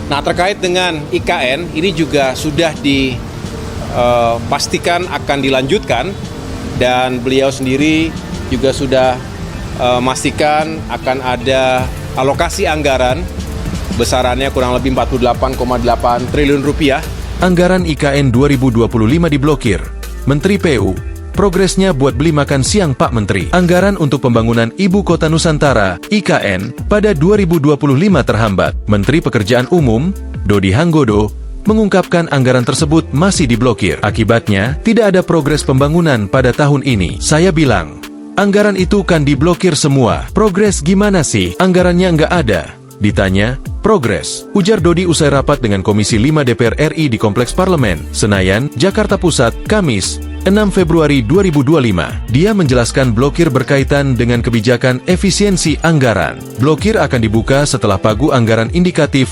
Nah, terkait dengan IKN, ini juga sudah dipastikan akan dilanjutkan, dan beliau sendiri juga sudah memastikan akan ada alokasi anggaran besarannya kurang lebih 48,8 triliun rupiah. Anggaran IKN 2025 diblokir. Menteri PU, progresnya buat beli makan siang Pak Menteri. Anggaran untuk pembangunan Ibu Kota Nusantara, IKN, pada 2025 terhambat. Menteri Pekerjaan Umum, Dodi Hanggodo, mengungkapkan anggaran tersebut masih diblokir. Akibatnya, tidak ada progres pembangunan pada tahun ini. Saya bilang, anggaran itu kan diblokir semua. Progres gimana sih? Anggarannya nggak ada. Ditanya, progres, ujar Dodi usai rapat dengan Komisi 5 DPR RI di Kompleks Parlemen, Senayan, Jakarta Pusat, Kamis, 6 Februari 2025. Dia menjelaskan blokir berkaitan dengan kebijakan efisiensi anggaran. Blokir akan dibuka setelah pagu anggaran indikatif